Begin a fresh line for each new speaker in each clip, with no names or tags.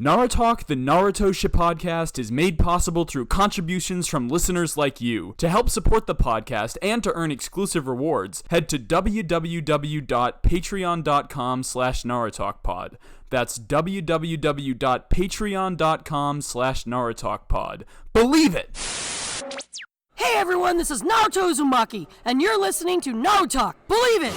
NaruTalk, the Naruto podcast, is made possible through contributions from listeners like you. To help support the podcast and to earn exclusive rewards, head to www.patreon.com/NaruTalkPod. That's www.patreon.com/NaruTalkPod. Believe it!
Hey everyone, this is Naruto Uzumaki, and you're listening to NaruTalk. Believe it!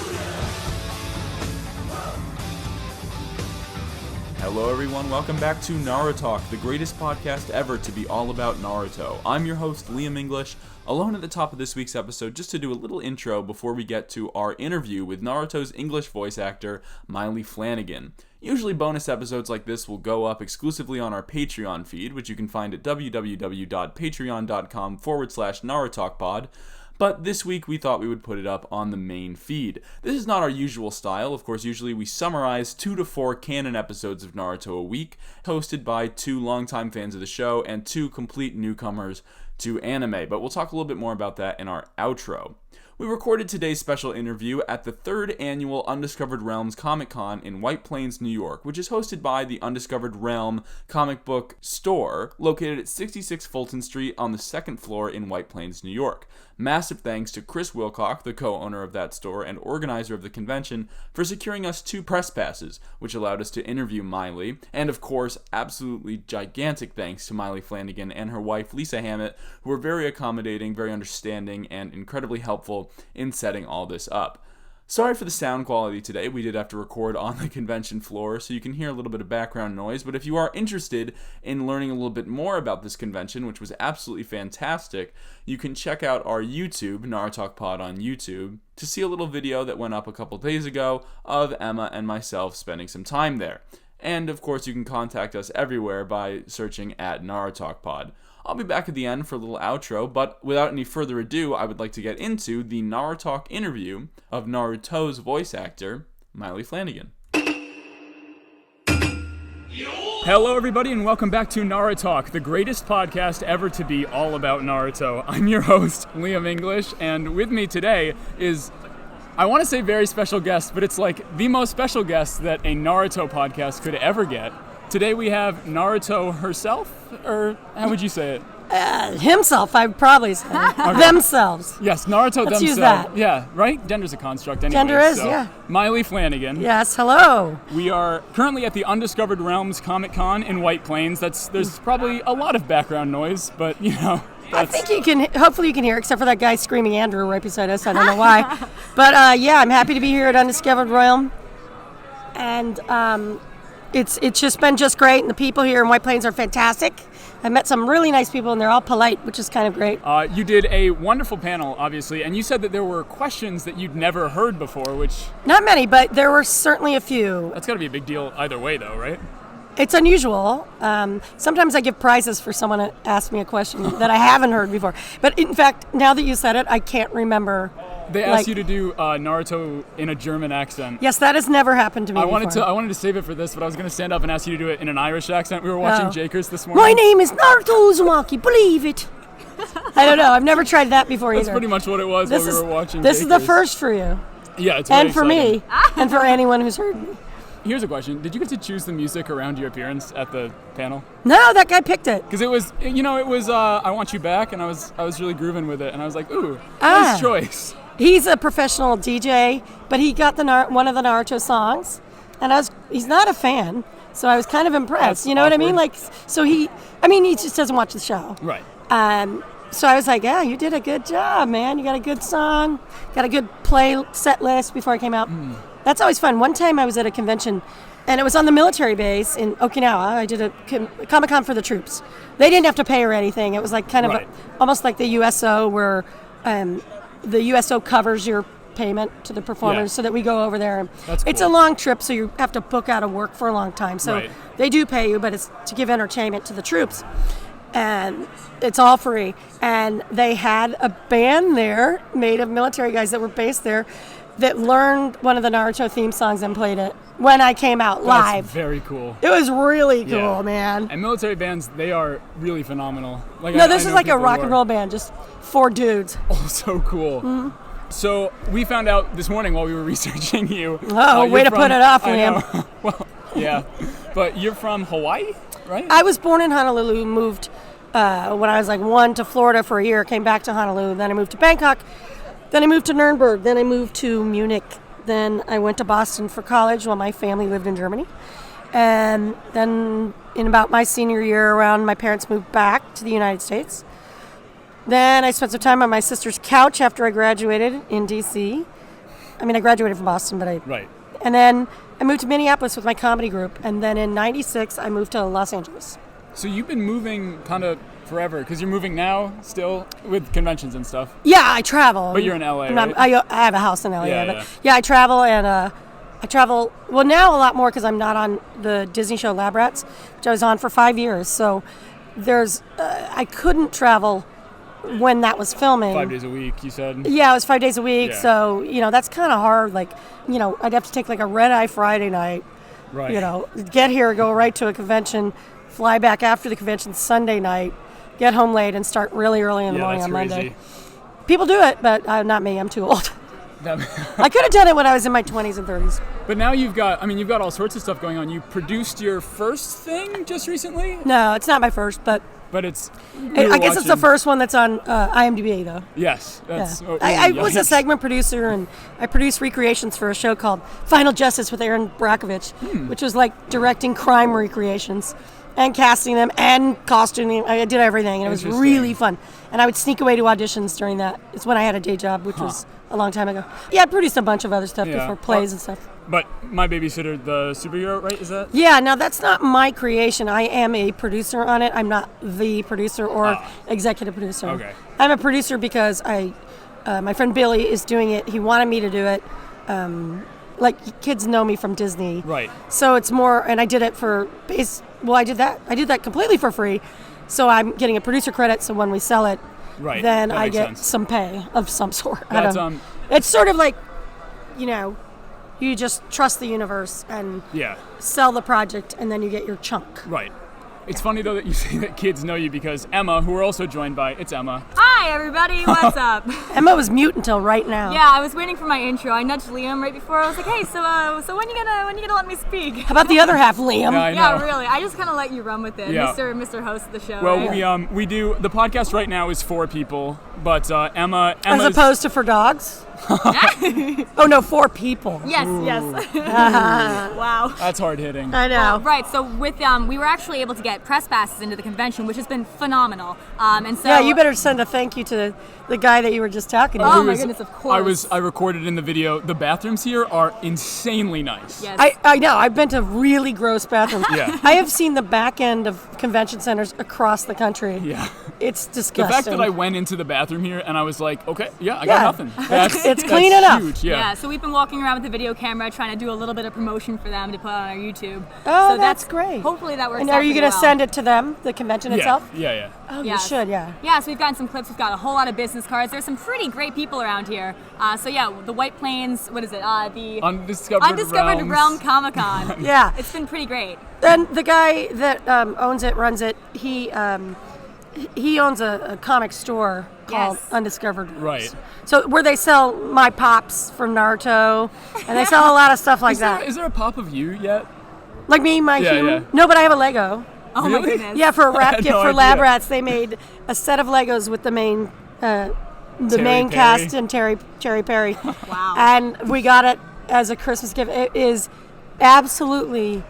Hello everyone, welcome back to NaruTalk, the greatest podcast ever to be all about Naruto. I'm your host, Liam English, alone at the top of this week's episode just to do a little intro before we get to our interview with Naruto's English voice actor, Maile Flanagan. Usually bonus episodes like this will go up exclusively on our Patreon feed, which you can find at www.patreon.com/NaruTalkPod. But this week we thought we would put it up on the main feed. This is not our usual style. Of course, usually we summarize 2 to 4 canon episodes of Naruto a week, hosted by 2 longtime fans of the show and 2 complete newcomers to anime. But we'll talk a little bit more about that in our outro. We recorded today's special interview at the 3rd annual Undiscovered Realms Comic Con in White Plains, New York, which is hosted by the Undiscovered Realm comic book store, located at 66 Fulton Street on the 2nd floor in White Plains, New York. Massive thanks to Chris Wilcock, the co-owner of that store and organizer of the convention, for securing us 2 press passes, which allowed us to interview Maile, and of course, absolutely gigantic thanks to Maile Flanagan and her wife Lesa Hammett, who were very accommodating, very understanding, and incredibly helpful in setting all this up. Sorry for the sound quality today. We did have to record on the convention floor, so you can hear a little bit of background noise, but if you are interested in learning a little bit more about this convention, which was absolutely fantastic, you can check out our YouTube, NaruTalk Pod on YouTube, to see a little video that went up a couple days ago of Emma and myself spending some time there. And of course, you can contact us everywhere by searching at NaruTalk Pod. I'll be back at the end for a little outro, but without any further ado, I would like to get into the NaruTalk interview of Naruto's voice actor, Maile Flanagan. Hello everybody and welcome back to NaruTalk, the greatest podcast ever to be all about Naruto. I'm your host, Liam English, and with me today is, I want to say very special guest, but it's like the most special guest that a Naruto podcast could ever get. Today we have Naruto herself, or how would you say it?
Himself, I'd probably say. Themselves.
Yes, Naruto
Let's
themselves.
use that.
Yeah, right? Gender's a construct anyway.
Gender is, yeah.
Maile Flanagan.
Yes, hello.
We are currently at the Undiscovered Realms Comic Con in White Plains. There's probably a lot of background noise, but you know.
I think you can, hopefully you can hear, except for that guy screaming Andrew right beside us. I don't know why. But yeah, I'm happy to be here at Undiscovered Realm. And it's just been just great, and the people here in White Plains are fantastic. I met some really nice people, and they're all polite, which is kind of great.
You did a wonderful panel, obviously, and you said that there were questions that you'd never heard before, which...
Not many, but there were certainly a few.
That's got to be a big deal either way, though, right?
It's unusual. Sometimes I give prizes for someone that asks me a question that I haven't heard before. But in fact, now that you said it, I can't remember.
They asked you to do Naruto in a German accent.
Yes, that has never happened to me before.
I wanted to save it for this, but I was going to stand up and ask you to do it in an Irish accent. We were watching Jakers this morning.
My name is Naruto Uzumaki, believe it. I don't know. I've never tried that before either.
That's pretty much what it was while we were watching
This
Jakers.
is the first for you.
Yeah, it's very
And for
exciting.
me, and for anyone who's heard me.
Here's a question. Did you get to choose the music around your appearance at the panel?
No, that guy picked it.
Because it was I Want You Back, and I was really grooving with it, and I was like, ooh, nice choice.
He's a professional DJ, but he got one of the Naruto songs, and he's not a fan, so I was kind of impressed.
That's
you know
awkward.
what I mean? Like, so he just doesn't watch the show.
Right.
So I was like, yeah, you did a good job, man. You got a good song, got a good set list before I came out. That's always fun. One time I was at a convention, and it was on the military base in Okinawa. I did a Comic Con for the troops. They didn't have to pay or anything. It was like kind of almost like the USO, where the USO covers your payment to the performers so that we go over there.
That's cool.
It's a long trip, so you have to book out of work for a long time. So they do pay you, but it's to give entertainment to the troops. And it's all free. And they had a band there made of military guys that were based there that learned one of the Naruto theme songs and played it when I came out live.
That's very cool.
It was really cool, man.
And military bands, they are really phenomenal. Like,
this is like a rock and roll band, just 4 dudes.
Oh, so cool. Mm-hmm. So we found out this morning while we were researching you.
Oh, way to put it off, Liam.
Well,
Yeah. But you're from Hawaii, right?
I was born in Honolulu, moved when I was like 1 to Florida for a year, came back to Honolulu, then I moved to Bangkok, then I moved to Nuremberg, then I moved to Munich, then I went to Boston for college while my family lived in Germany. And then in about my senior year around, my parents moved back to the United States. Then I spent some time on my sister's couch after I graduated in D.C. I mean, I graduated from Boston, but
Right.
And then I moved to Minneapolis with my comedy group. And then in 96, I moved to Los Angeles.
So you've been moving kind of forever, because you're moving now still with conventions and stuff.
Yeah, I travel.
But you're in LA,
And
right?
I have a house in LA.
Yeah,
But
yeah.
yeah, I travel and I travel, well, now a lot more because I'm not on the Disney show Lab Rats, which I was on for 5 years. So I couldn't travel when that was filming.
5 days a week, you said?
Yeah, it was 5 days a week.
Yeah.
So, that's kind of hard. Like, I'd have to take like a red eye Friday night,
Right.
get here, go right to a convention, fly back after the convention Sunday night, get home late and start really early in the morning
that's
on
crazy.
Monday. People do it, but not me. I'm too old. I could have done it when I was in my 20s and 30s.
But now you've got all sorts of stuff going on. You produced your first thing just recently?
No, it's not my first, but
it's...
I guess it's the first one that's on IMDb, though.
Yes. That's,
Yeah. I was a segment producer, and I produced recreations for a show called Final Justice with Aaron Brockovich, which was like directing crime recreations and casting them and costuming. I did everything, and it was really fun. And I would sneak away to auditions during that. It's when I had a day job, which was a long time ago. Yeah, I produced a bunch of other stuff before, plays and stuff.
But My Babysitter, the superhero, right? Is that?
Yeah, now that's not my creation. I am a producer on it. I'm not the producer or executive producer.
Okay.
I'm a producer because my friend Billy is doing it. He wanted me to do it. Like kids know me from Disney.
Right.
So it's more, and I did it I did that completely for free. So I'm getting a producer credit. So when we sell it,
Right.
then
That
I
makes
get
sense.
some pay of some sort.
That's,
It's sort of like, you just trust the universe and
Yeah.
sell the project, and then you get your chunk.
Right. It's funny, though, that you say that kids know you, because Emma, who we're also joined by, it's Emma.
Hi, everybody. What's up?
Emma was mute until right now.
Yeah, I was waiting for my intro. I nudged Liam right before. I was like, "Hey, so when you gonna let me speak?"
How about the other half, Liam?
Yeah, I know.
Yeah, really. I just kind of let you run with it,
Yeah.
Mr. Host of the show.
Well,
right?
we do, the podcast right now is 4 people, but Emma's...
As opposed to for dogs? Oh, no, 4 people.
Yes. Wow.
That's hard hitting.
I know.
Right. So with we were actually able to get press passes into the convention, which has been phenomenal. And so
Yeah, you better send a thank you to the guy that you were just talking to.
Oh my goodness, of course.
I recorded in the video. The bathrooms here are insanely nice.
Yes.
I know. I've been to really gross bathrooms.
Yeah.
I have seen the back end of convention centers across the country.
Yeah.
It's
The
disgusting.
fact that I went into the bathroom here and I was like, okay, I
Yeah.
got nothing.
It's clean enough.
Huge,
Yeah, so we've been walking around with the video camera trying to do a little bit of promotion for them to put on our YouTube.
Oh,
so
that's great.
Hopefully that works
And
out
are you
pretty
going to
well.
send it to them, the convention itself?
Yeah.
Oh,
Yes.
you should, yeah.
Yeah, so we've gotten some clips. We've got a whole lot of business cards. There's some pretty great people around here. So yeah, the White Plains, what is it? The
Undiscovered
Realm Comic Con.
Yeah.
It's been pretty great.
And the guy that owns it, runs it, he owns a comic store called
Yes.
Undiscovered Realms.
Right.
So where they sell my pops from Naruto, and they sell a lot of stuff like that.
Is there a pop of you yet?
Like me, my
Yeah,
human.
yeah.
No, but I have a Lego.
Oh my
Really?
goodness.
Yeah, for a
I
wrap
had
gift
no
for Lab
idea.
Rats, they made a set of Legos with the main
Perry.
cast and Cherry Perry.
Wow.
And we got it as a Christmas gift. It is absolutely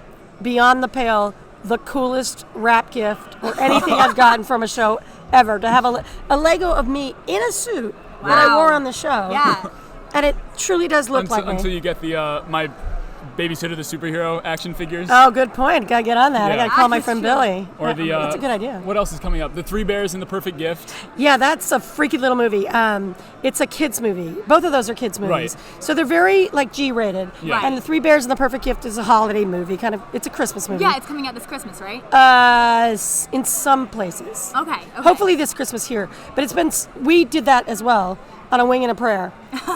beyond the pale the coolest wrap gift or anything I've gotten from a show ever. To have a Lego of me in a suit that I
Wow.
wore on the show.
Yeah.
And it truly does look
Until
like me.
you get the My Babysitter, the superhero action figures.
Oh, good point. Gotta get on that. I
Yeah.
gotta call my
That's
friend
true.
Billy.
Or the
That's a good idea.
What else is coming up? The 3 Bears and the Perfect Gift.
Yeah, that's a freaky little movie. It's a kids movie. Both of those are kids movies.
Right.
So they're very like G-rated.
Yeah.
And the 3 Bears and the Perfect Gift is a holiday movie. It's a Christmas movie.
Yeah, it's coming out this Christmas, right?
In some places.
Okay.
Hopefully this Christmas here. But we did that as well on a wing and a prayer.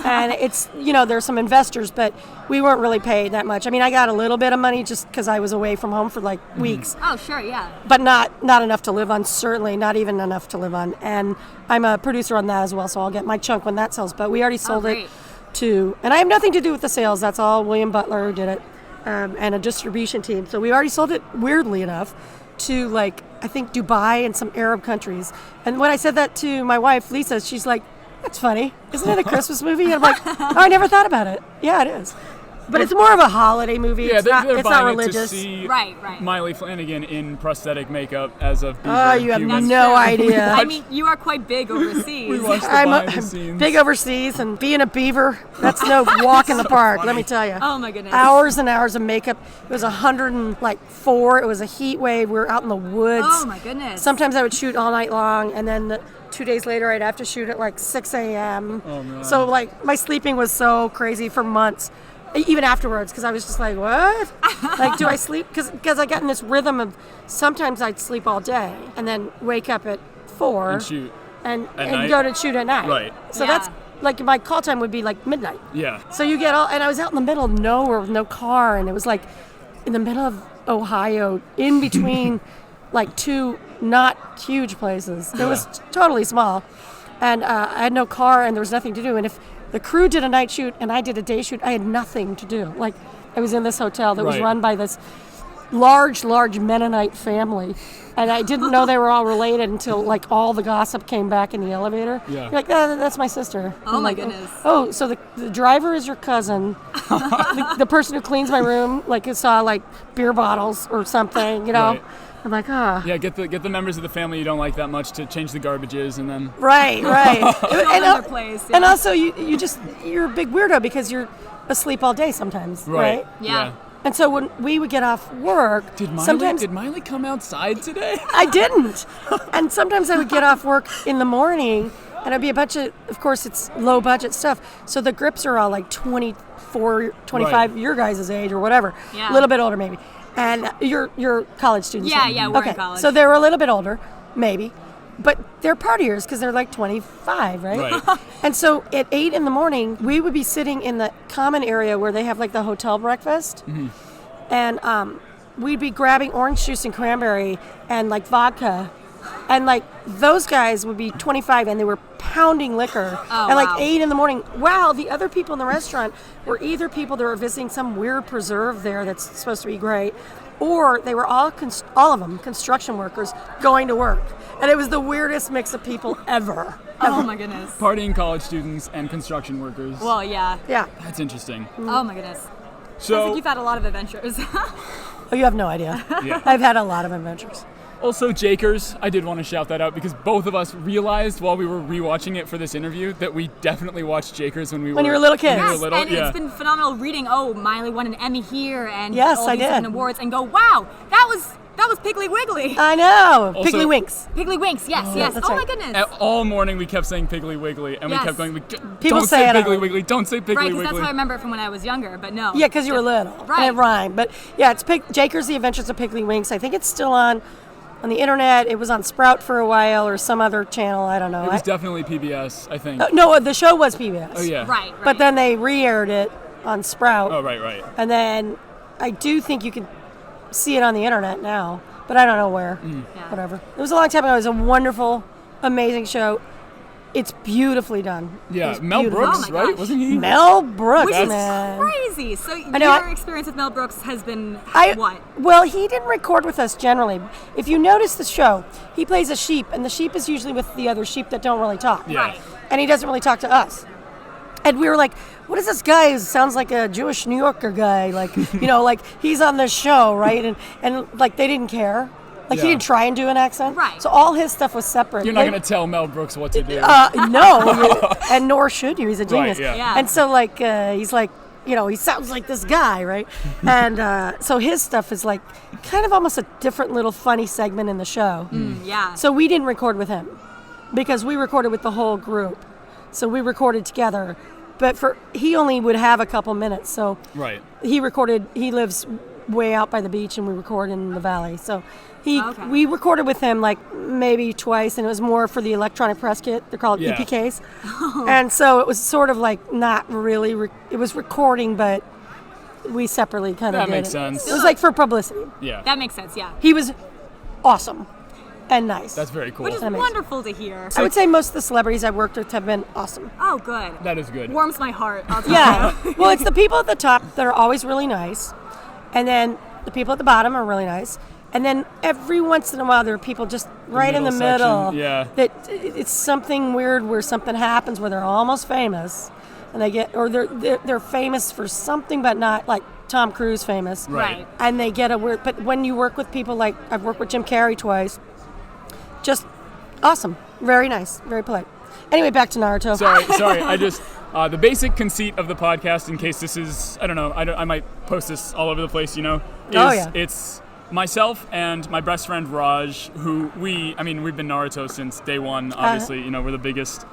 And it's, there's some investors, but we weren't really paid that much. I mean, I got a little bit of money just because I was away from home for like weeks.
Oh, sure, yeah.
But not enough to live on, certainly not even enough to live on. And I'm a producer on that as well, so I'll get my chunk when that sells. But we already sold it
great.
to, and I have nothing to do with the sales. That's all William Butler who did it. and a distribution team. So we already sold it, weirdly enough, to like, I think Dubai and some Arab countries. And when I said that to my wife, Lesa, she's like, that's funny. Isn't it a Christmas movie? And I'm like, oh, I never thought about it. Yeah, it is. But it's more of a holiday movie.
Yeah,
it's
they're
not
buying
religious.
it to see
Right.
Maile Flanagan in prosthetic makeup as a beaver.
Oh, you have
human.
no idea.
I mean, you are quite big overseas.
We watched the
I'm
behind the scenes.
big overseas, and being a beaver, that's no walk in the park,
funny.
let me tell you.
Oh my goodness.
Hours and hours of makeup. It was 104. It was a heat wave. We were out in the woods.
Oh my goodness.
Sometimes I would shoot all night long, and then 2 days later I'd have to shoot at like 6 a.m.
Oh, man.
So like my sleeping was so crazy for months, even afterwards, because I was just like, what? Like, do I sleep? Because I got in this rhythm of sometimes I'd sleep all day and then wake up at 4
And shoot.
and
night?
go to shoot at night.
Right.
So
Yeah.
that's like my call time would be like midnight.
Yeah.
So you get and I was out in the middle of nowhere with no car, and it was like in the middle of Ohio, in between like two not huge places. It was totally small, and I had no car, and there was nothing to do. And if the crew did a night shoot and I did a day shoot, I had nothing to do. Like, I was in this hotel that was
Right.
run by this large Mennonite family, and I didn't know they were all related until like all the gossip came back in the elevator.
Yeah.
You're like, that's my sister.
Oh
I'm
my
like,
goodness.
Oh, so the driver is your cousin. the person who cleans my room, like, saw like beer bottles or something, you know.
Right.
I'm like, ah.
Yeah, get the members of the family you don't like that much to change the garbages, and then
Right.
them their place, yeah.
And also, you're a big weirdo because you're asleep all day sometimes, right?
Yeah.
And so when we would get off work,
Did
sometimes
Maile come outside today?
I didn't. And sometimes I would get off work in the morning, and it'd be a bunch of course, it's low budget stuff. So the grips are all like 24, 25,
Right.
your guys' age or whatever.
Yeah.
A little bit older maybe. And you're college students.
Yeah,
right?
yeah, we're in
okay.
college.
So they're a little bit older, maybe. But they're partiers because they're like 25, right?
Right.
And so at 8 in the morning, we would be sitting in the common area where they have like the hotel breakfast.
Mm-hmm.
And we'd be grabbing orange juice and cranberry and like vodka. And like those guys would be 25 and they were pounding liquor
Oh,
at like
wow.
8 in the morning. Wow, the other people in the restaurant were either people that were visiting some weird preserve there that's supposed to be great, or they were all of them construction workers going to work. And it was the weirdest mix of people ever.
Oh my goodness.
Partying college students and construction workers.
Well, yeah.
Yeah.
That's interesting.
Oh my goodness. Sounds
So
like you've had a lot of adventures.
Oh, you have no idea.
Yeah.
I've had a lot of adventures.
Also, Jakers, I did want to shout that out because both of us realized while we were rewatching it for this interview that we definitely watched Jakers when we
When you were little kids.
When we
Yes,
were little,
and
yeah.
it's been phenomenal reading. Oh, Maile won an Emmy here, and
Yes,
all
I
these different
did.
awards, and go, wow, that was Piggly Wiggly.
I know.
Also-
Piggly Winks.
Piggly Winks, yes, yes.
that's
Oh my
right.
goodness.
All morning we kept saying Piggly Wiggly, and
Yes.
we kept going,
People
don't
say
say
it
Piggly
out.
Wiggly, don't say Piggly
Right, because
Wiggly.
that's how I remember it from when I was younger, but no.
Yeah, because you were little.
Right.
And it rhymed. But yeah, it's Jakers, The Adventures of Piggly Winks. I think it's still on the internet. It was on Sprout for a while or some other channel. I don't know.
It was definitely PBS, I think.
No, the show was PBS.
Oh, yeah.
Right, right.
But then they re-aired it on Sprout.
Oh, right.
And then I do think you can see it on the internet now, but I don't know where.
Yeah.
Whatever. It was a long time ago. It was a wonderful, amazing show. It's beautifully done. It
Yeah,
was
Mel
beautiful.
Brooks,
Oh my
right?
gosh.
Wasn't he?
Mel Brooks,
Which is
man.
crazy. So
know,
your
I-
experience with Mel Brooks has been
I-
what?
Well, he didn't record with us generally. If you notice the show, he plays a sheep, and the sheep is usually with the other sheep that don't really talk.
Yeah.
Right.
And he doesn't really talk to us. And we were like, what is this guy who sounds like a Jewish New Yorker guy? Like, you know, like he's on this show, right? And like they didn't care. Like he
Yeah.
didn't try and do an accent.
Right.
So all his stuff was separate.
You're not
They-
going to tell Mel Brooks what to do.
No, and nor should you. He's a genius.
yeah.
Yeah.
And so, like, he's like, you know, he sounds like this guy, right? And so his stuff is like kind of almost a different little funny segment in the show.
Yeah.
So we didn't record with him because we recorded with the whole group. So we recorded together, but he only would have a couple minutes. So
Right.
he lives way out by the beach, and we record in the valley. So
Okay.
we recorded with him like maybe twice, and it was more for the electronic press kit. They're called
Yeah.
EPKs. And so it was sort of like not really, it was recording, but we separately kind of
That
did
makes
it.
sense.
It was like for publicity.
Yeah.
That makes sense, yeah.
He was awesome and nice.
That's very cool.
Which is
Amazing.
wonderful to hear.
I would say most of the celebrities I've worked with have been awesome.
Oh, good.
That is good.
Warms my heart. I'll tell
Yeah.
you.
Well, it's the people at the top that are always really nice. And then the people at the bottom are really nice. And then every once in a while, there are people just right in the middle.
Section, yeah.
That it's something weird where something happens where they're almost famous, and they're famous for something, but not like Tom Cruise famous.
Right.
And they get a weird. But when you work with people like I've worked with Jim Carrey twice, just awesome, very nice, very polite. Anyway, back to Naruto.
Sorry. I just the basic conceit of the podcast, in case this is, I don't know, I might post this all over the place, is it's myself and my best friend Raj, who we've been Naruto since day one. Obviously, we're the biggest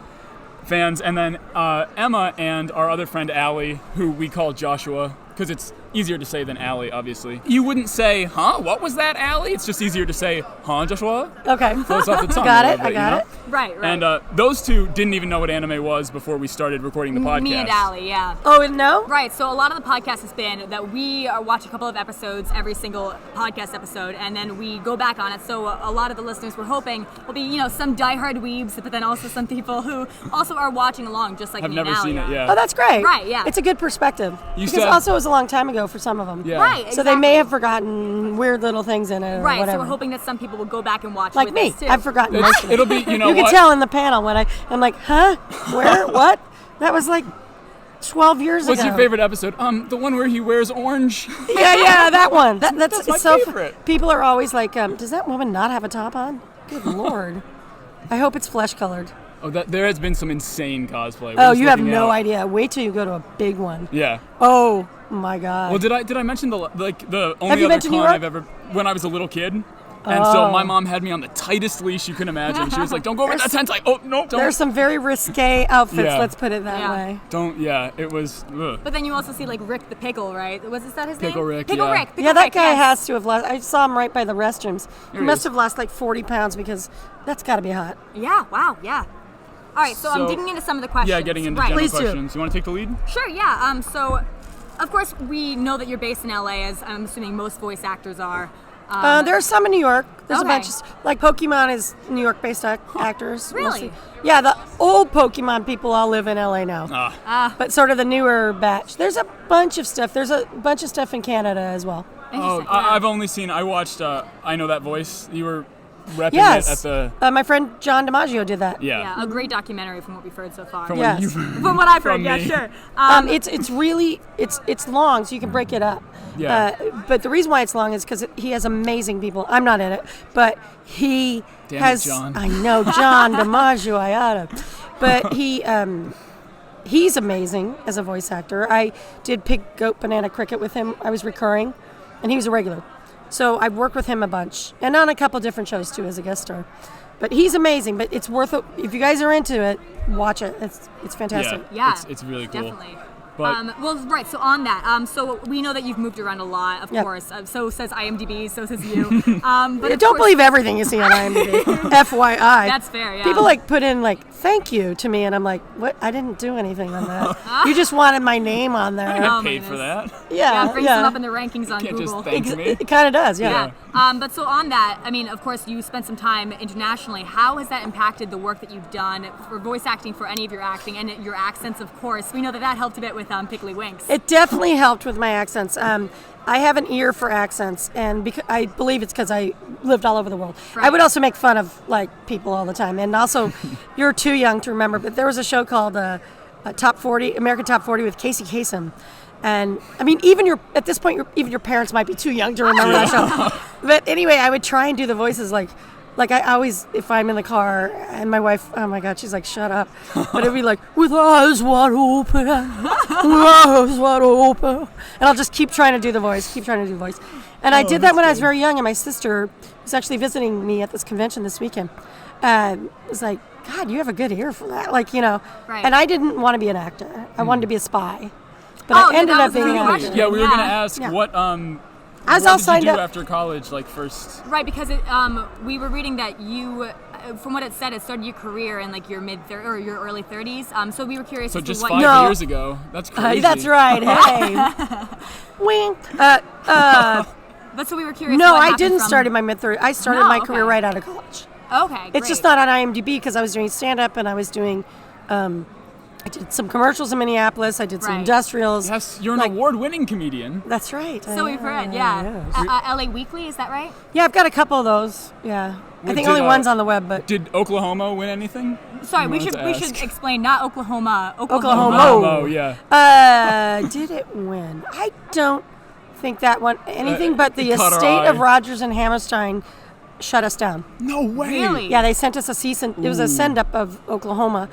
fans, and then Emma and our other friend Allie, who we call Joshua, because it's easier to say than Allie, obviously. You wouldn't say, huh, what was that, Allie? It's just easier to say, huh, Joshua?
Okay.
Flows off the tongue
Got
a
it,
little bit,
I got it.
Right.
And those two didn't even know what anime was before we started recording the podcast.
Me and Allie, yeah.
Oh, and no?
Right, so a lot of the podcast has been that we watch a couple of episodes every single podcast episode, and then we go back on it. So a lot of the listeners we're hoping will be, some diehard weebs, but then also some people who also are watching along, just like
I've
me and
never
Allie
seen it,
are.
yeah.
Oh, that's great.
Right, yeah.
It's a good perspective.
You
because
said-
also it was a long time ago for some of them.
Yeah.
Right, exactly.
So they may have forgotten weird little things in it or
Right,
whatever.
so we're hoping that some people will go back and watch
Like
with
me.
us, too.
I've forgotten most of it.
It'll be, you know
You
what?
can tell in the panel when I'm like, huh? Where? What? That was like 12 years
What's
ago.
your favorite episode? The one where he wears orange.
Yeah, that one. That's
my
it's so
favorite.
People are always like, does that woman not have a top on? Good Lord. I hope it's flesh colored.
Oh, there has been some insane cosplay.
Oh, you have no idea. Wait till you go to a big one.
Yeah.
Oh my God.
Well, did I mention the only
Have you
other
been to New
con
York?
I've ever, when I was a little kid? And so my mom had me on the tightest leash you can imagine. She was like, don't go over that tent. Like, oh, no, don't.
There's some very risque outfits,
Yeah.
let's put it that
Yeah.
way.
Don't, yeah, it was, ugh.
But then you also see like Rick the Pickle, right? Was that his
Pickle
name?
Rick,
Pickle
yeah.
Rick. Pickle
Yeah, that
Rick,
guy
yes.
has to have lost. I saw him right by the restrooms. He
he
must
is.
have lost like 40 pounds because that's got to be hot.
Yeah, wow, yeah. All right, so I'm
So-
digging into some of the questions.
Yeah, getting into
right.
general
Please do.
questions. You want to take the lead?
Sure, yeah. So, of course, we know that you're based in LA, as I'm assuming most voice actors are.
There are some in New York. There's
Okay.
a bunch of, like Pokemon is New York-based actors.
Really?
mostly. Yeah, the old Pokemon people all live in LA now. But sort of the newer batch. There's a bunch of stuff. There's a bunch of stuff in Canada as well.
Interesting, yeah.
I've only seen, I watched I Know That Voice. You were repping
Yes.
it at the,
My friend John DiMaggio did that.
Yeah, a great documentary from what we've heard so far.
From
Yes.
when you,
From what I've heard,
from
yeah,
me.
sure.
It's really it's long, so you can break it up.
Yeah.
But the reason why it's long is because he has amazing people. I'm not in it, but he
Damn it,
has.
John.
I know John DiMaggio. I oughta. But he's amazing as a voice actor. I did Pig, Goat, Banana, Cricket with him. I was recurring, and he was a regular. So I've worked with him a bunch, and on a couple different shows too as a guest star. But he's amazing. But it's worth it if you guys are into it. Watch it. It's fantastic.
Yeah,
it's really cool.
Definitely.
But-
well, right. So on that, so we know that you've moved around a lot, of
Yep.
course. So says IMDb. So says you. But of
Don't
course-
believe everything you see on IMDb. FYI.
That's fair. Yeah.
People put in thank you to me, and I'm like, what? I didn't do anything on that. You just wanted my name on there.
I
Oh,
got
my
paid for
goodness.
that.
Yeah, it brings them up in the rankings on
Can't
Google.
just thank me.
It kind of does, yeah.
Yeah. But so on that, I mean, of course, you spent some time internationally. How has that impacted the work that you've done for voice acting, for any of your acting, and your accents, of course? We know that helped a bit with Piggly Winks.
It definitely helped with my accents. I have an ear for accents, and I believe it's because I lived all over the world. I
Right.
would also make fun of people all the time, and also, you're too young to remember, but there was a show called Top 40, American Top 40 with Casey Kasem. And I mean, at this point, even your parents might be too young to remember that show. But anyway, I would try and do the voices like I always, if I'm in the car and my wife, oh my God, she's like, shut up. But it'd be like, with eyes wide open, And I'll just keep trying to do the voice, And I did that when I was very young, and my sister was actually visiting me at this convention this weekend. It was like, God, you have a good ear for that.
Right.
And I didn't want to be an actor. I wanted to be a spy. But
Oh,
I ended
that
up
was the
being an
question.
actor.
Yeah, we were
Yeah.
gonna ask
Yeah.
what
I was
what
all
did
signed
you do
up.
after college, first.
Right, because we were reading that you, from what it said, it started your career in your your early 30s. So we were curious.
So
as
just
to
5
what
No.
years ago. That's crazy.
That's right. Hey. Wink.
But so we were curious.
No,
what
I
happened
didn't
from-
start in my mid-30s. I started
No,
my
okay.
career right out of college.
Okay,
It's just not on IMDb because I was doing stand-up and I was doing I did some commercials in Minneapolis. I did some
Right.
industrials.
Yes, you're an
Like-
award-winning comedian.
That's right.
So we've heard, yeah. LA Weekly, is that right?
Yeah, I've got a couple of those. Yeah. I think
did,
only one's on the web, but
Did Oklahoma win anything?
Sorry, we
wanted
should
to ask.
explain. Not Oklahoma.
Oklahoma.
Oh, yeah.
did it win? I don't think that won anything, but the
caught our
estate of
eye.
Rogers and Hammerstein shut us down.
No way.
Really?
Yeah, they sent us a cease and it was a send up of Oklahoma,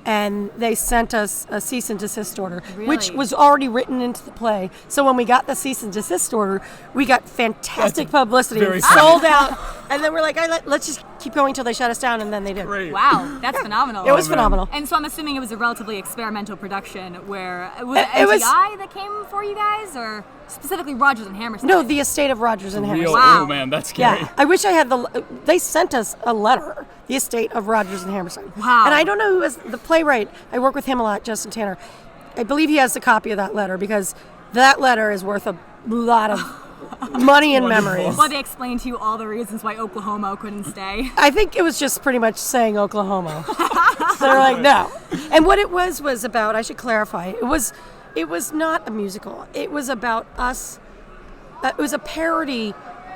and they sent us a cease and desist order, which
Really?
was already written into the play. So when we got the cease and desist order, we got fantastic publicity,
very
sold out, and then we're like, let's just keep going till they shut us down, and then they did.
Great.
Wow, that's phenomenal.
It was
man.
phenomenal.
And so I'm assuming it was a relatively experimental production where was it
It was-
NTI that came for you guys, or specifically Rogers and Hammerstein?
No, the estate of Rogers and
Real,
Hammerstein.
Wow.
Oh, man, that's scary.
Yeah, I wish I had they sent us a letter, the estate of Rogers and Hammerstein.
Wow.
And I don't know who was the playwright. I work with him a lot, Justin Tanner. I believe he has a copy of that letter because that letter is worth a lot of money and
Wonderful.
memories.
Well, they explained to you all the reasons why Oklahoma couldn't stay.
I think it was just pretty much saying Oklahoma. So they're like, no. And what it was about, I should clarify, it was not a musical. It was about us. It was a parody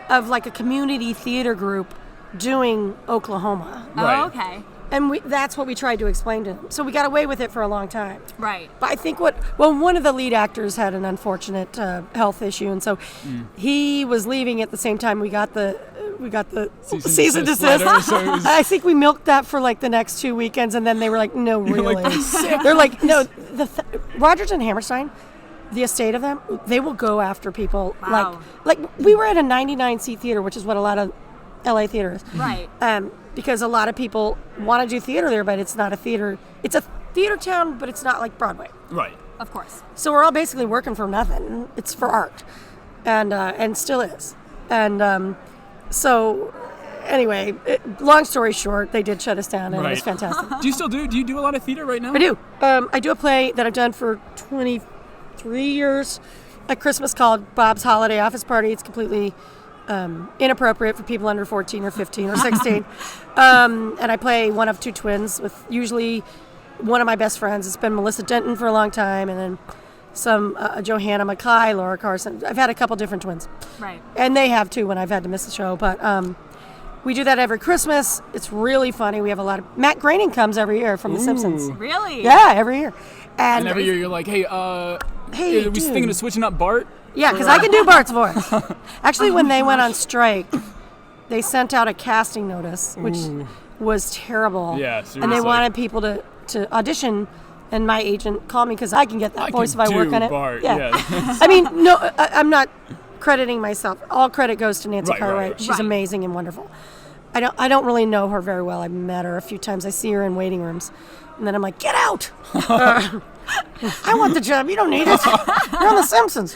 of like a community theater group doing Oklahoma.
Right.
Oh, okay.
And that's what we tried to explain to them. So we got away with it for a long time.
Right.
But I think one of the lead actors had an unfortunate health issue, and so he was leaving at the same time we got the cease and desist.
letter, so it was-
I think we milked that for like the next 2 weekends, and then they were like, no, really.
like, "That's sick."
They're like, no, Rogers and Hammerstein, the estate of them, they will go after people.
Wow.
Like we were at a 99-seat theater, which is what a lot of LA theater is.
Right.
Because a lot of people want to do theater there, but it's not a theater. It's a theater town, but it's not like Broadway.
Right.
Of course.
So we're all basically working for nothing. It's for art, and still is. And so anyway, long story short, they did shut us down, and it was
Right.
fantastic.
Do you do a lot of theater right now?
I do. I do a play that I've done for 23 years at Christmas called Bob's Holiday Office Party. It's completely inappropriate for people under 14 or 15 or 16. And I play one of two twins with usually one of my best friends. It's been Melissa Denton for a long time, and then some Johanna Mackay, Laura Carson. I've had a couple different twins.
Right.
And they have too when I've had to miss the show. But we do that every Christmas. It's really funny. We have a lot of... Matt Groening comes every year from The Simpsons.
Really?
Yeah, every year.
And every year you're like, hey,
Hey,
are we
dude.
thinking of switching up Bart?
Yeah, because I can do Bart's voice. Actually, when they went on strike, they sent out a casting notice, which was terrible.
Yeah,
And
seriously.
they wanted people to audition, and my agent called me because I can get that
I
voice
can
if I work
do
on it.
Bart,
Yeah.
yeah.
I mean, no, I'm not crediting myself. All credit goes to Nancy
Right,
Cartwright.
right.
She's
Right.
amazing and wonderful. I don't really know her very well. I've met her a few times. I see her in waiting rooms, and then I'm like, get out! I want the job. You don't need it. You're on The Simpsons.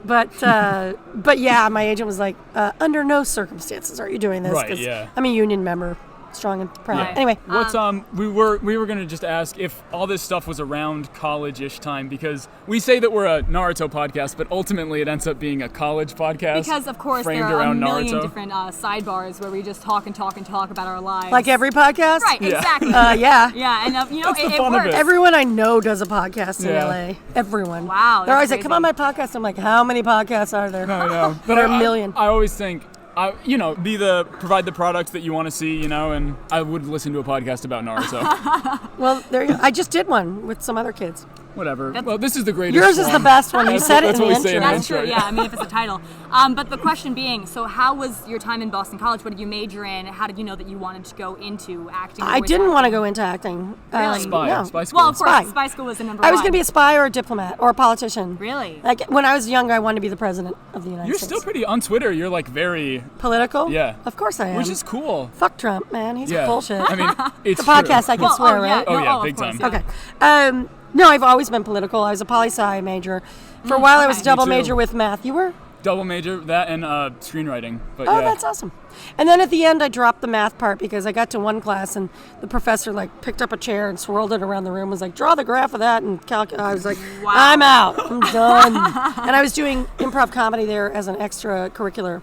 But yeah, my agent was like, under no circumstances are you doing this.
Right,
'cause
yeah.
I'm a union member, strong and proud.
Right.
Anyway,
What's we were gonna just ask if all this stuff was around college-ish time, because we say that we're a Naruto podcast, but ultimately it ends up being a college podcast.
Because of course
framed
there are a
around
million
Naruto.
different sidebars where we just talk and talk and talk about our lives.
like every podcast?
Right.
Yeah.
Exactly.
Yeah.
Yeah, and you know
That's the
it
fun of
works.
it.
Everyone I know does a podcast in
Yeah.
LA. Everyone.
Wow,
They're always
that's
like, come on my podcast. I'm like, how many podcasts are there?
I know, but
There are a million.
I always think, provide the products that you want to see, and I would listen to a podcast about Naruto.
Well, there you go. I just did one with some other kids.
Whatever. Well, this is the greatest.
Yours is the
one.
best one. You said it
That's
in
what
the
we say in
intro.
the
That's true,
intro,
yeah. I mean, if it's a title. But the question being, so how was your time in Boston College? What did you major in? How did you know that you wanted to go into acting? or
I
voice
didn't want to
acting?
go into acting.
Really?
Spy.
No.
Spy school.
Well, of course,
Spy.
Spy School was the number
I
one.
was going to be a spy or a diplomat or a politician.
Really?
Like when I was younger, I wanted to be the president of the United
You're
States.
still pretty on Twitter. You're like very,
Political?
Yeah.
Of course I am.
which is cool.
Fuck Trump, man. He's
Yeah.
bullshit.
I mean, it's
It's a podcast. I can
Well,
swear,
oh, yeah.
right?
Oh, yeah,
of
big
course,
time.
yeah.
Okay. No, I've always been political. I was a poli-sci major. For a while, I was
okay.
double
Me too.
major with math. You were?
Double major, that and screenwriting. But
Oh,
yeah.
that's awesome. And then at the end, I dropped the math part because I got to one class and the professor picked up a chair and swirled it around the room. Was like, draw the graph of that and calculate. I was like,
Wow.
I'm out. I'm done. And I was doing improv comedy there as an extracurricular.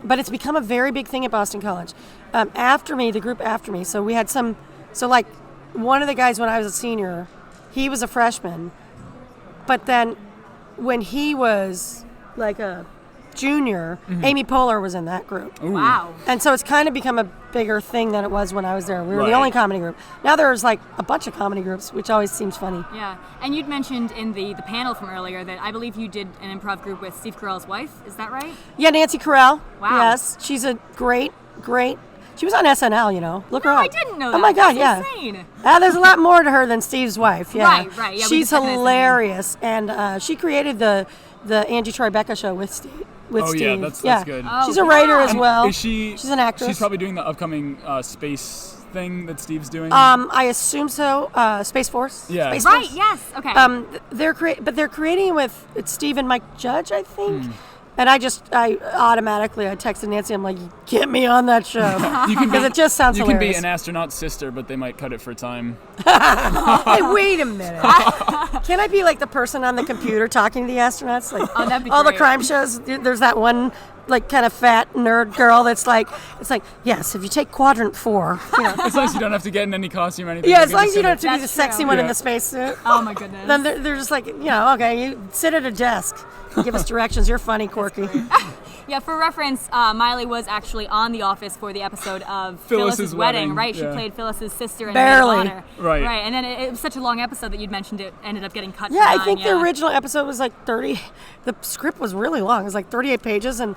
But it's become a very big thing at Boston College. After me, the group after me. So we had one of the guys when I was a senior, he was a freshman, but then when he was like a junior, Amy Poehler was in that group.
Ooh.
Wow.
And so it's kind of become a bigger thing than it was when I was there. We were the
Right.
only comedy group. Now there's like a bunch of comedy groups, which always seems funny.
Yeah, and you'd mentioned in the panel from earlier that I believe you did an improv group with Steve Carell's wife. Is that right?
Yeah, Nancy Carell.
Wow.
Yes, she's a great. She was on SNL, Look her
No,
up.
I didn't know that.
Oh my God,
That's
yeah.
insane.
There's a lot more to her than Steve's wife. Yeah.
Right, yeah, we
She's
just recognize the name.
hilarious, and she created the Angie Tribeca show with Steve. With
Oh,
Steve.
yeah, that's good.
Oh,
She's a writer
yeah.
as well.
Is she?
She's an actress.
She's probably doing the upcoming space thing that Steve's doing.
I assume so. Space Force.
Yeah.
Space
Right,
Force.
yes, okay.
They're creating with Steve and Mike Judge, I think. And I automatically texted Nancy. I'm like, get me on that show because it just sounds
you
hilarious.
can be an astronaut's sister, but they might cut it for time.
Hey, wait a minute. Can I be like the person on the computer talking to the astronauts? Like
that'd be
all the
great.
crime shows. There's that one like kind of fat nerd girl that's like, it's like, yes, if you take quadrant 4,
As long as you don't have to get in any costume or anything.
Yeah,
you
as
can
long
just
as you
sit
don't have to be the
That's
sexy
true.
one in
Yeah.
the spacesuit.
Oh my goodness.
Then they're just like, okay, you sit at a desk, give us directions. You're funny, Corky.
Yeah, for reference, Miley was actually on The Office for the episode of
Phyllis's
wedding,
wedding,
right? She
yeah.
played Phyllis's sister in
Barely.
Maid of Honor.
Right.
Right, and then it was such a long episode that you'd mentioned it ended up getting cut.
Yeah,
for
I
time,
think the
yeah.
original episode was like 30. The script was really long. It was like 38 pages, and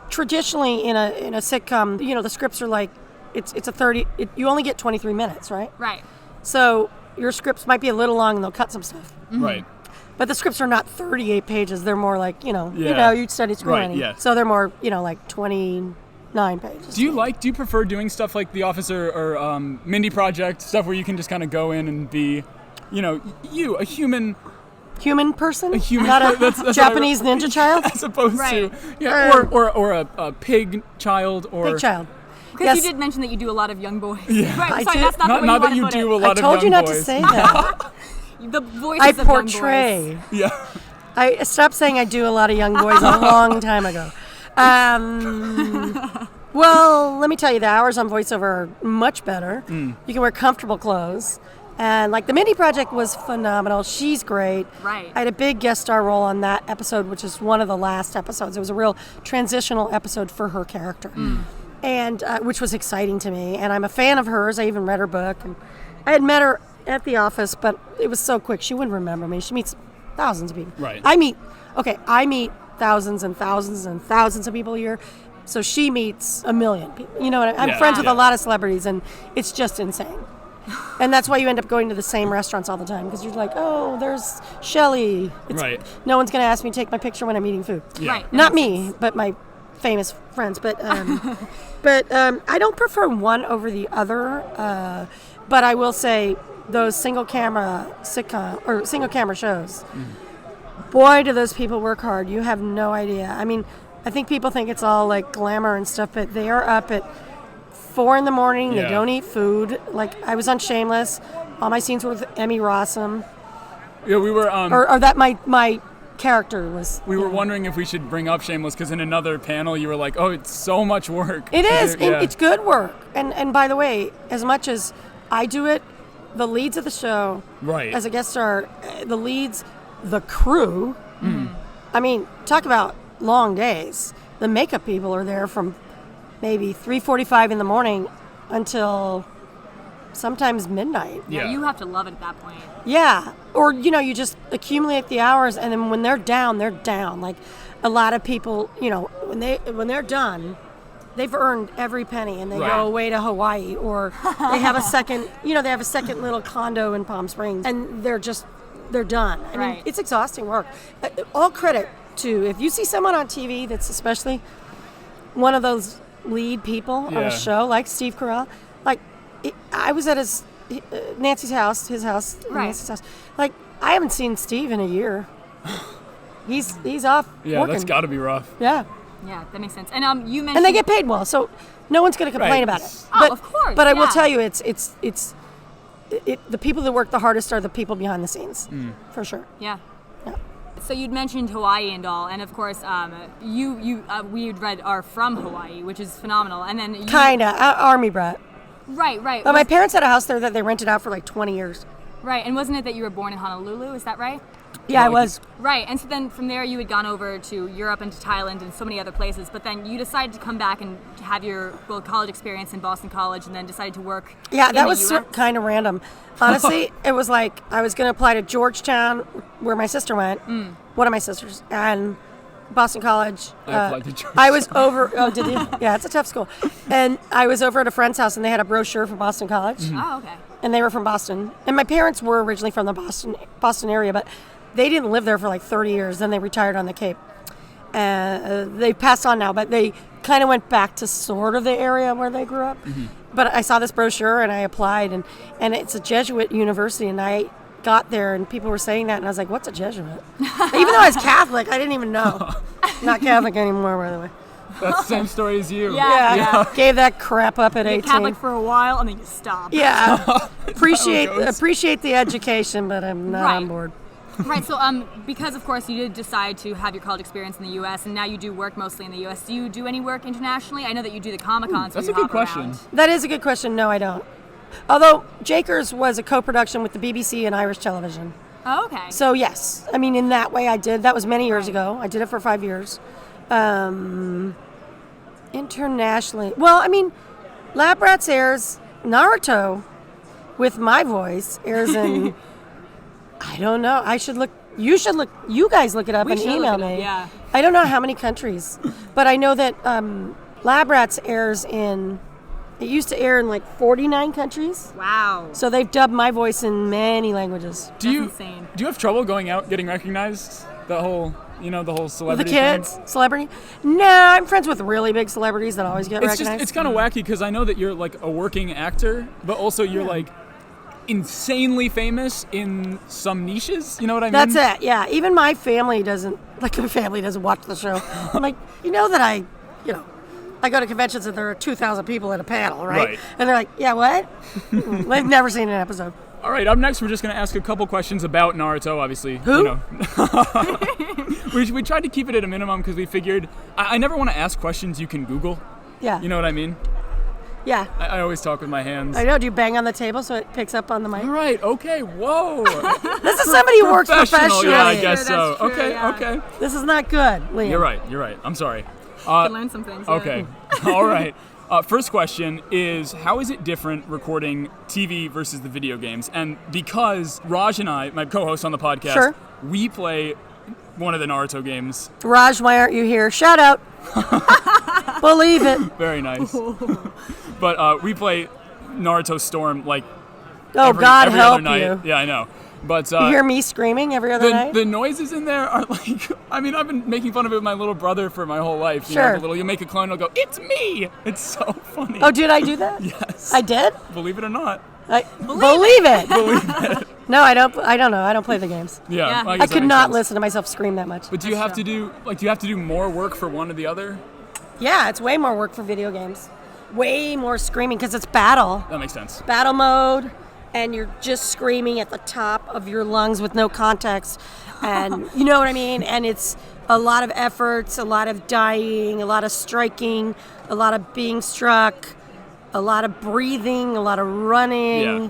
traditionally in a sitcom, the scripts are like it's a 30. You only get 23 minutes, right?
Right.
So your scripts might be a little long, and they'll cut some stuff.
Right.
But the scripts are not 38 pages. They're more like
Yeah.
you study screenwriting.
Right, yeah.
So they're more like 29 pages.
Do you prefer doing stuff like The Office or Mindy Project, stuff where you can just kind of go in and be, a human,
person?
human-
Not a
that's what I
Japanese ninja child?
as opposed
Right.
to, or a pig child, or
Big child.
Because
Yes.
you did mention that you do a lot of young boys.
Yeah.
Right,
I
sorry,
do.
that's not the way
Not that
you
you
want to
do
put
a
it.
lot
I
of
told
young
you not
boys.
to say that.
The voices
I
of young boys.
portray.
Yeah.
I stopped saying I do a lot of young boys a long time ago. Well, let me tell you, the hours on voiceover are much better. You can wear comfortable clothes. And like the Mindy Project was phenomenal. She's great.
Right.
I had a big guest star role on that episode, which is one of the last episodes. It was a real transitional episode for her character, and which was exciting to me. And I'm a fan of hers. I even read her book. And I had met her at the office, but it was so quick. She wouldn't remember me. She meets thousands of people.
Right.
I meet thousands and thousands and thousands of people a year. So she meets a million people. You know what I'm
Yeah,
friends with
yeah.
a lot of celebrities, and it's just insane. And that's why you end up going to the same restaurants all the time, because you're like, oh, there's Shelley.
Right.
No one's going to ask me to take my picture when I'm eating food.
Yeah.
Right.
Not me, but my famous friends. But I don't prefer one over the other. But I will say those single camera sitcom or single camera shows. Boy, do those people work hard. You have no idea. I mean, I think people think it's all like glamour and stuff, but they are up at 4 a.m.
Yeah.
They don't eat food. Like I was on Shameless. All my scenes were with Emmy Rossum.
Yeah, we were.
Or that my character was.
We were wondering if we should bring up Shameless because in another panel you were like, "Oh, it's so much work."
It is.
Yeah.
And it's good work. And by the way, as much as I do it, the leads of the show,
Right.
as a guest star, the leads, the crew. I mean, talk about long days. The makeup people are there from maybe 3:45 in the morning until sometimes midnight.
Yeah.
You have to love it at that point.
Yeah. Or, you just accumulate the hours, and then when they're down, they're down. Like a lot of people, when they're done, they've earned every penny, and they
Right.
go away to Hawaii, or they have a second, little condo in Palm Springs, and they're done. I mean,
Right.
it's exhausting work. All credit to, if you see someone on TV that's especially one of those lead people on
Yeah.
a show, like Steve Carell, I was at his Nancy's house, his house,
Right.
Nancy's house. Like, I haven't seen Steve in a year. He's off
Yeah,
working.
that's got to be rough.
Yeah.
Yeah, that makes sense. And you mentioned.
And they get paid well, so no one's going to complain
Right.
about it.
Oh, of course,
But I will
yeah.
tell you, it's the people that work the hardest are the people behind the scenes, for sure.
Yeah.
Yeah.
So you'd mentioned Hawaii and all, and of course, we read are from Hawaii, which is phenomenal. And then you,
Kinda, Army brat.
Right.
But my parents had a house there that they rented out for like 20 years.
Right, and wasn't it that you were born in Honolulu? Is that right?
Yeah, I was.
Right, and so then from there you had gone over to Europe and to Thailand and so many other places, but then you decided to come back and have your college experience in Boston College and then decided to work
Yeah,
in
that
the
was
US.
kind of random. Honestly, it was like I was going to apply to Georgetown, where my sister went, one of my sisters, and Boston College.
I applied to Georgetown.
I was over. Oh, did you? Yeah, it's a tough school. And I was over at a friend's house, and they had a brochure for Boston College.
Oh, okay.
And they were from Boston. And my parents were originally from the Boston area, but they didn't live there for like 30 years. Then they retired on the Cape. They passed on now, but they kind of went back to sort of the area where they grew up. But I saw this brochure and I applied, and it's a Jesuit university, and I got there and people were saying that, and I was like, what's a Jesuit? Even though I was Catholic, I didn't even know. Not Catholic anymore, by the way.
That's the same story as you.
Yeah.
Gave that crap up at
You're
18.
Catholic for a while and then you stop.
Yeah. appreciate
goes.
the education, but I'm not on board.
Right, so because of course you did decide to have your college experience in the U.S. and now you do work mostly in the U.S. Do you do any work internationally? I know that you do the Comic Con.
That's a good question.
That is a good question. No, I don't. Although Jakers was a co-production with the BBC and Irish Television.
Oh, okay.
So yes, I mean in that way I did. That was many years ago. I did it for 5 years. Internationally, well, I mean, Lab Rats airs Naruto with my voice airs in. I don't know. I should look. You should look. You guys look it up and email me.
Yeah.
I don't know how many countries, but I know that Lab Rats airs in. It used to air in like 49 countries.
Wow.
So they've dubbed my voice in many languages.
Do you
insane.
Do you have trouble going out getting recognized? The whole celebrity
The kids,
thing?
celebrity. No, I'm friends with really big celebrities that always get recognized.
It's kind of wacky because I know that you're like a working actor, but also you're like insanely famous in some niches. You know what I mean?
That's it. Yeah. Even my family doesn't watch the show. I'm like, that I go to conventions and there are 2,000 people at a panel, right? And they're like, yeah, what? They've never seen an episode.
All right, up next, we're just going to ask a couple questions about Naruto, obviously.
Who?
We tried to keep it at a minimum because we figured I never want to ask questions you can Google.
Yeah.
You know what I mean?
Yeah.
I always talk with my hands.
I know. Do you bang on the table so it picks up on the mic?
All right, okay, whoa.
This is somebody who works professionally.
Yeah, I guess so.
That's true,
Okay,
yeah.
okay.
This is not good, Liam.
You're right. I'm sorry.
You can learn some things. Yeah.
Okay, all right. First question is, how is it different recording TV versus the video games? And because Raj and I, my co-host on the podcast,
Sure.
we play one of the Naruto games.
Raj, why aren't you here? Shout out. Believe it.
Very nice. But we play Naruto Storm like
God
every
help
other night.
you.
Yeah, I know. But
You hear me screaming every other night?
the noises in there are like, I mean, I've been making fun of it with my little brother for my whole life.
Sure.
You make a clone, it'll go, it's me. It's so funny.
Oh, did I do that?
Yes.
I did?
Believe it or not.
Believe it. No, I don't. I don't know. I don't play the games.
Yeah.
Yeah.
I
I
guess that
could
makes
not
sense.
listen to myself scream that much.
But do you have to do more work for one or the other?
Yeah, it's way more work for video games. Way more screaming because it's battle.
That makes sense.
Battle mode, and you're just screaming at the top of your lungs with no context. And you know what I mean? And it's a lot of efforts, a lot of dying, a lot of striking, a lot of being struck, a lot of breathing, a lot of running.
Yeah.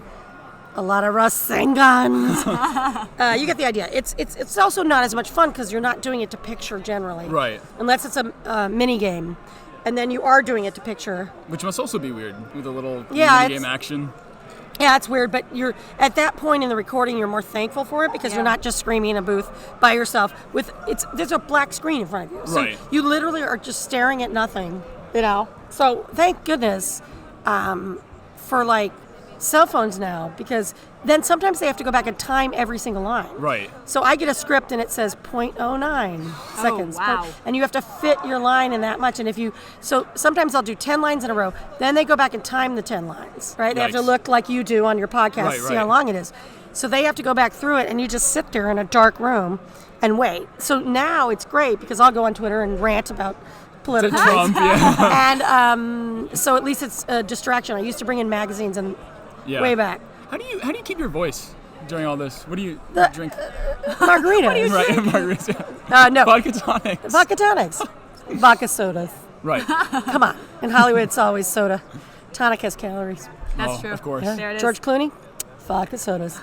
A lot of Rasengans. You get the idea. It's also not as much fun because you're not doing it to picture generally.
Right.
Unless it's a mini game. And then you are doing it to picture.
Which must also be weird with a little game action.
Yeah, it's weird, but you're at that point in the recording you're more thankful for it because you're not just screaming in a booth by yourself there's a black screen in front of you. So
Right.
you literally are just staring at nothing, So thank goodness for like cell phones now, because then sometimes they have to go back and time every single line.
Right.
So I get a script and it says 0.09 seconds.
wow.
And you have to fit your line in that much. And so sometimes I'll do 10 lines in a row. Then they go back and time the 10 lines, right? They have to
Nice.
look like you do on your podcast to see how long it is. So they have to go back through it, and you just sit there in a dark room and wait. So now it's great because I'll go on Twitter and rant about political
Trump, yeah.
and so at least it's a distraction. I used to bring in magazines and
Yeah.
way back.
How do you keep your voice during all this? What do you drink?
Margaritas.
Right, margaritas.
No.
Vodka tonics.
Vodka tonics. Vodka sodas.
Right.
Come on. In Hollywood, it's always soda. Tonic has calories.
That's true.
Of course.
Yeah.
There it is.
George Clooney, vodka sodas,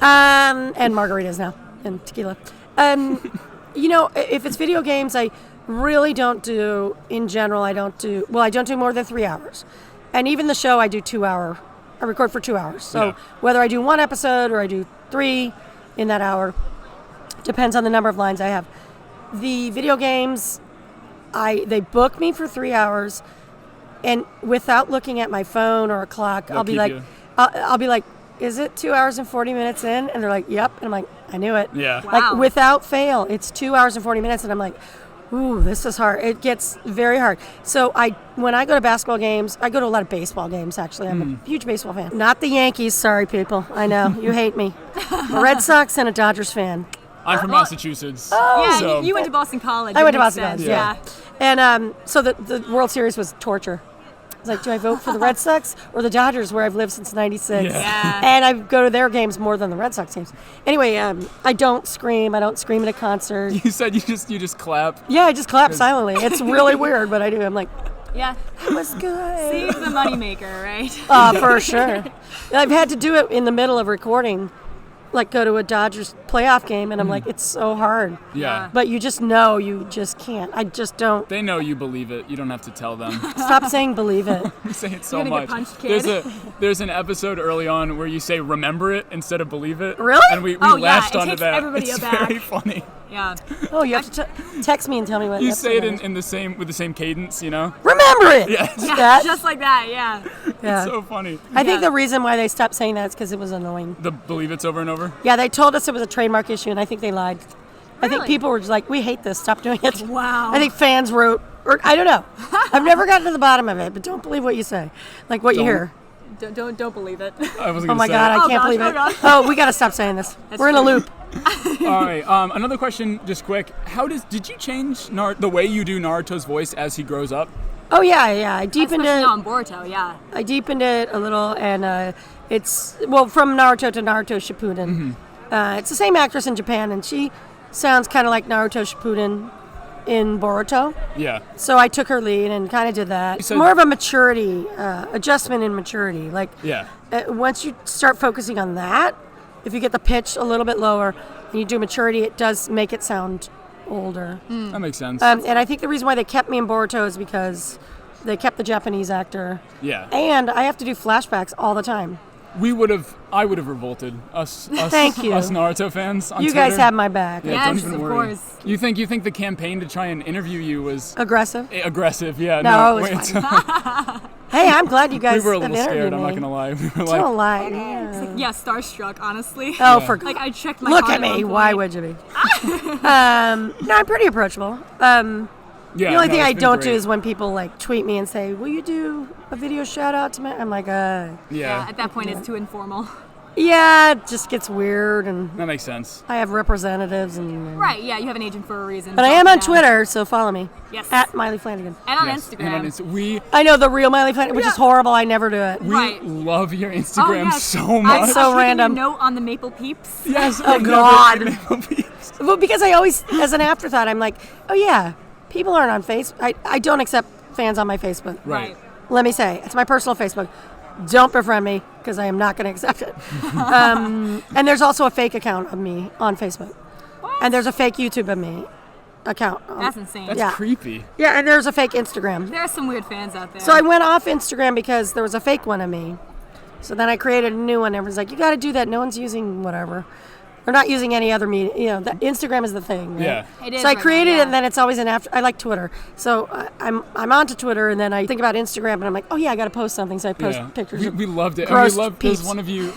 and margaritas now, and tequila. If it's video games, I really don't do. In general, I don't do more than 3 hours, and even the show I do 2 hour. I record for 2 hours. So whether I do one episode or I do 3 in that hour, depends on the number of lines I have. The video games, they book me for 3 hours, and without looking at my phone or a clock, I'll be like, is it 2 hours and 40 minutes in? And they're like, yep. And I'm like, I knew it.
Yeah.
Wow.
Like without fail, it's 2 hours and 40 minutes, and I'm like, ooh, this is hard. It gets very hard. So when I go to basketball games, I go to a lot of baseball games, actually. I'm a huge baseball fan. Not the Yankees, sorry, people. I know, you hate me. I'm a Red Sox and a Dodgers fan.
I'm from Massachusetts.
Yeah,
so.
you went to Boston College.
I went to
It makes
Boston College,
sense.
yeah. And so the World Series was torture. I was like, do I vote for the Red Sox or the Dodgers, where I've lived since '96?
Yeah.
And I go to their games more than the Red Sox games. Anyway, I don't scream. I don't scream at a concert.
You said you just clap.
Yeah, I just clap silently. It's really weird, but I do. I'm like,
Yeah.
that was good.
Save the moneymaker, right?
For sure. I've had to do it in the middle of recording, like go to a Dodgers playoff game, and I'm like, it's so hard.
Yeah.
But you just know you just can't. I just don't.
They know you believe it. You don't have to tell them.
Stop saying believe it.
You say it so
You're gonna
much.
get punched, kid.
There's an episode early on where you say remember it instead of believe it.
Really?
And we
Oh, yeah,
latched
it
onto
takes
that.
everybody
It's
aback.
very funny.
Yeah.
Oh, you have to text me and tell me what.
You
episode
say it
that is.
in the same with the same cadence, you know?
Remember it.
Yes.
Yeah,
That-
just like that, yeah.
Yeah.
It's so funny.
I think
Yeah.
the reason why they stopped saying that is because it was annoying.
The believe it's over and over.
Yeah, they told us it was a trademark issue, and I think they lied. I think
Really?
people were just like, we hate this, stop doing it.
Wow.
I think fans wrote, or I don't know. I've never gotten to the bottom of it, but don't believe what you say. Like what you
Don't.
hear.
Don't believe it.
I wasn't
Oh
gonna
my
say
God,
it.
I
Oh
can't
gosh,
believe
oh
it.
gosh.
Oh, we got to stop saying this.
That's
We're in a
true.
loop.
All right. Another question, just quick. Did you change the way you do Naruto's voice as he grows up?
Oh yeah. I deepened
Especially
it.
on Boruto, yeah.
I deepened it a little, and it's from Naruto to Naruto Shippuden. It's the same actress in Japan, and she sounds kind of like Naruto Shippuden in Boruto.
Yeah.
So I took her lead and kind of did that.
You said-
More of a maturity, adjustment in maturity. Like
Yeah.
once you start focusing on that, if you get the pitch a little bit lower and you do maturity, it does make it sound older.
That makes sense.
And I think the reason why they kept me in Boruto is because they kept the Japanese actor.
yeah.
And I have to do flashbacks all the time.
I would have revolted us
Thank you.
us Naruto fans on
You
Twitter.
guys have my back.
Yeah, don't
Yes,
even
of
worry.
course.
You think the campaign to try and interview you was
Aggressive.
aggressive? Yeah.
No,
No,
it was
wait.
Hey, I'm glad you
We
guys
were a
have
little
interviewed
scared. I'm
me.
not gonna lie. We were like,
Don't lie. Yeah.
Yeah, starstruck, honestly.
Oh,
Yeah.
for
Like, I checked my
look
phone
at me.
one
Why
point.
would you be? No, I'm pretty approachable.
yeah.
The only thing
it's
I
been
don't
great.
do is when people like tweet me and say, "Will you do a video shout out to me?" I'm like,
Yeah,
Yeah.
at that point, it's too informal.
yeah, it just gets weird, and
That makes sense.
I have representatives, and
Right, yeah, you have an agent for a reason.
but I am on Twitter, so follow me
Yes.
at Maile Flanagan.
And on
Yes.
Instagram.
And on we
I know the real Maile Flanagan, which is horrible. I never do it.
Right.
love your
Oh,
Instagram
yes.
so
I
much.
so
was taking
random.
a note on the Maple Peeps.
Yes.
Oh,
I love
God.
it. Maple Peeps.
Well, because I always, as an afterthought, I'm like, oh yeah, people aren't on Facebook. I don't accept fans on my Facebook.
Right.
Let me say, it's my personal Facebook. Don't befriend me because I am not going to accept it. And there's also a fake account of me on Facebook.
What?
And there's a fake YouTube of me account.
That's insane.
That's
Yeah.
creepy.
Yeah, and there's a fake Instagram.
There are some weird fans out there.
So I went off Instagram because there was a fake one of me. So then I created a new one. Everyone's like, you got to do that. No one's using whatever. They're not using any other media. You know, Instagram is the thing. Right?
Yeah.
It is
So I
right now,
created it,
yeah.
and then it's always an after. I like Twitter, so I'm onto Twitter, and then I think about Instagram, and I'm like, oh yeah, I got to post something. So I post
Yeah.
pictures.
We loved it. And
gross
we loved there's
peeps.
one of you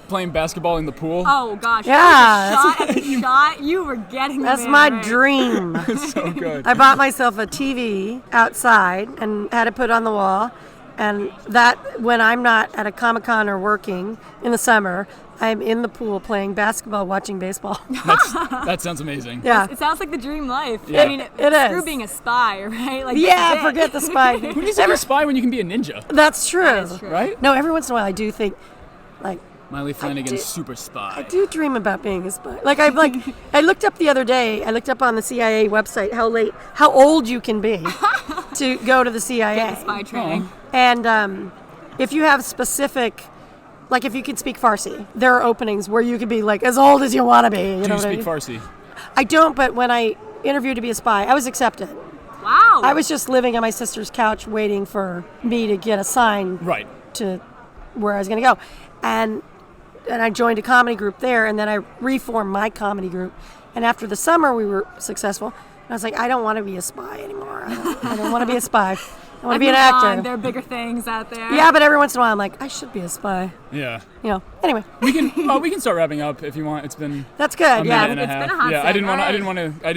playing basketball in the pool.
Oh gosh.
Yeah,
Shot at the shot. You were getting
That's
there,
my
right?
dream.
So good.
I bought myself a TV outside and had it put on the wall, and that when I'm not at a Comic Con or working in the summer, I'm in the pool playing basketball, watching baseball.
That sounds amazing.
Yeah.
It sounds like the dream life.
Yeah.
I mean,
It
screw
is.
being a spy, right? Like,
Yeah,
this is it.
forget the spy.
Who needs to be a spy when you can be a ninja,
That's true.
That is true.
right?
No, every once in a while I do think, like,
Maile Flanagan,
do-
super spy.
I do dream about being a spy. Like I looked up the other day. I looked up on the CIA website how old you can be to go to the CIA.
Get the spy training.
And if you have specific, like if you can speak Farsi, there are openings where you could be like as old as you want to be. You
Do
know
you
what I
speak
mean?
Farsi?
I don't, but when I interviewed to be a spy, I was accepted.
Wow.
I was just living on my sister's couch waiting for me to get assigned
Right.
to where I was going to go. And I joined a comedy group there, and then I reformed my comedy group. And after the summer, we were successful. And I was like, I don't want to be a spy anymore. I don't want to be a spy. I want to be an actor.
There are bigger things out there.
Yeah, but every once in a while, I'm like, I should be a spy.
Yeah.
You know. Anyway,
We can start wrapping up if you want. It's been
that's
a
good.
minute
Yeah.
and a
It's
half.
been a hot
Yeah, I
sec.
didn't
All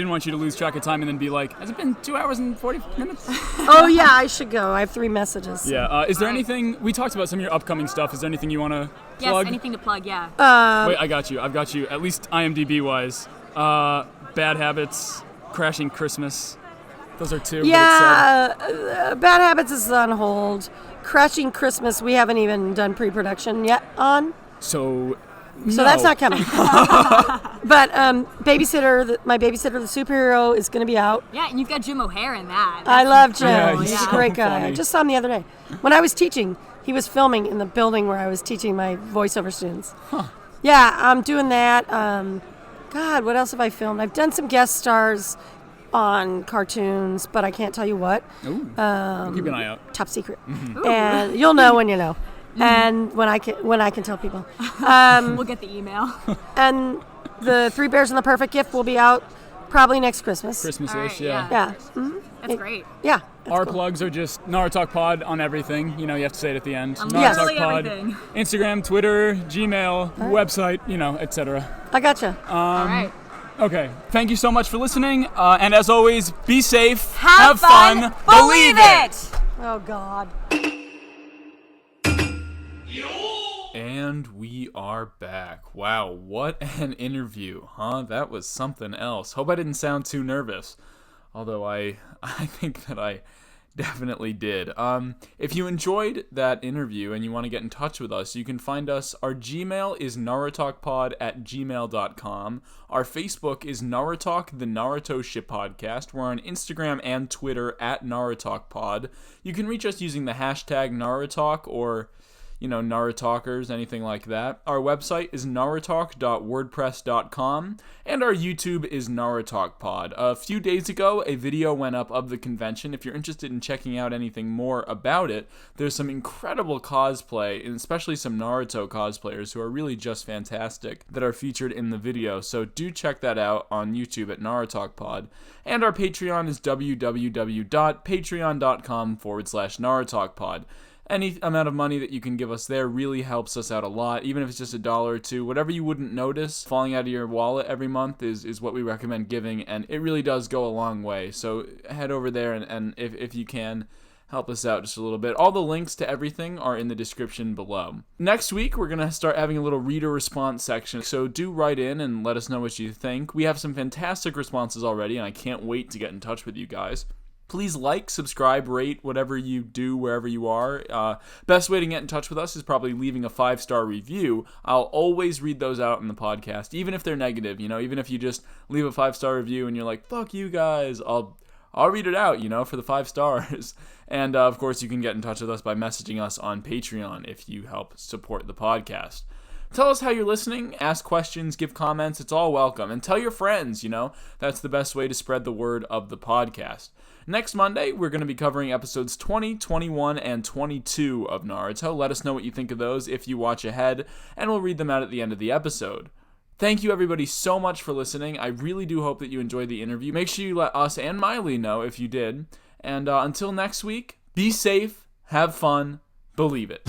want you to lose track of time and then be like, has it been 2 hours and 40 minutes?
Oh yeah, I should go. I have 3 messages.
Yeah. Is there
Right.
anything we talked about some of your upcoming stuff? Is there anything you want to
Yes,
plug?
anything to plug, yeah.
Wait, I got you. I've got you. At least IMDb wise. Bad Habits, Crashing Christmas. Those are 2.
Yeah, Bad Habits is on hold. Crashing Christmas, we haven't even done pre-production yet on.
So
That's not coming. But my babysitter, the superhero, is going to be out.
Yeah, and you've got Jim O'Hare in that.
I love Jim.
Yeah,
he's
he's
a
so
great guy.
funny.
I just saw him the other day. When I was teaching, he was filming in the building where I was teaching my voiceover students.
Huh.
Yeah, I'm doing that. God, what else have I filmed? I've done some guest stars on cartoons, but I can't tell you what.
Ooh. Keep an eye out.
Top secret. And you'll know when you know. And when I can tell people.
We'll get the email.
And the Three Bears and the Perfect Gift will be out probably next Christmas.
Christmas-ish,
All right,
yeah.
Yeah. Mhm.
That's great.
Yeah. that's
Our
cool.
plugs are just NaruTalk Pod on everything. You know, you have to say it at the end.
Yes.
NaruTalk
Literally
Pod,
everything.
Instagram, Twitter, Gmail, website, etc.
I gotcha.
All right.
Okay, thank you so much for listening. And as always, be safe,
Have fun, believe it!
Oh, God.
And we are back. Wow, what an interview, huh? That was something else. Hope I didn't sound too nervous. Although I think that I definitely did. If you enjoyed that interview and you want to get in touch with us, you can find us. Our Gmail is narutalkpod@gmail.com. Our Facebook is NaruTalk, the Naruto Ship Podcast. We're on Instagram and Twitter @NaruTalkPod. You can reach us using the hashtag NaruTalk or NaruTalkers, anything like that. Our website is narutalk.wordpress.com, and our YouTube is NaruTalkPod. A few days ago, a video went up of the convention. If you're interested in checking out anything more about it, there's some incredible cosplay, and especially some Naruto cosplayers who are really just fantastic that are featured in the video, so do check that out on YouTube at NaruTalkPod. And our Patreon is www.patreon.com/NaruTalkPod. Any amount of money that you can give us there really helps us out a lot, even if it's just $1 or $2. Whatever you wouldn't notice falling out of your wallet every month is what we recommend giving, and it really does go a long way. So head over there and if you can, help us out just a little bit. All the links to everything are in the description below. Next week, we're going to start having a little reader response section, so do write in and let us know what you think. We have some fantastic responses already, and I can't wait to get in touch with you guys. Please like, subscribe, rate, whatever you do, wherever you are. Best way to get in touch with us is probably leaving a 5-star review. I'll always read those out in the podcast, even if they're negative. Even if you just leave a 5-star review and you're like, fuck you guys, I'll read it out, for the 5 stars. And, of course, you can get in touch with us by messaging us on Patreon if you help support the podcast. Tell us how you're listening, ask questions, give comments, it's all welcome. And tell your friends, that's the best way to spread the word of the podcast. Next Monday, we're going to be covering episodes 20, 21, and 22 of Naruto. Let us know what you think of those if you watch ahead, and we'll read them out at the end of the episode. Thank you, everybody, so much for listening. I really do hope that you enjoyed the interview. Make sure you let us and Maile know if you did. And until next week, be safe, have fun, believe it.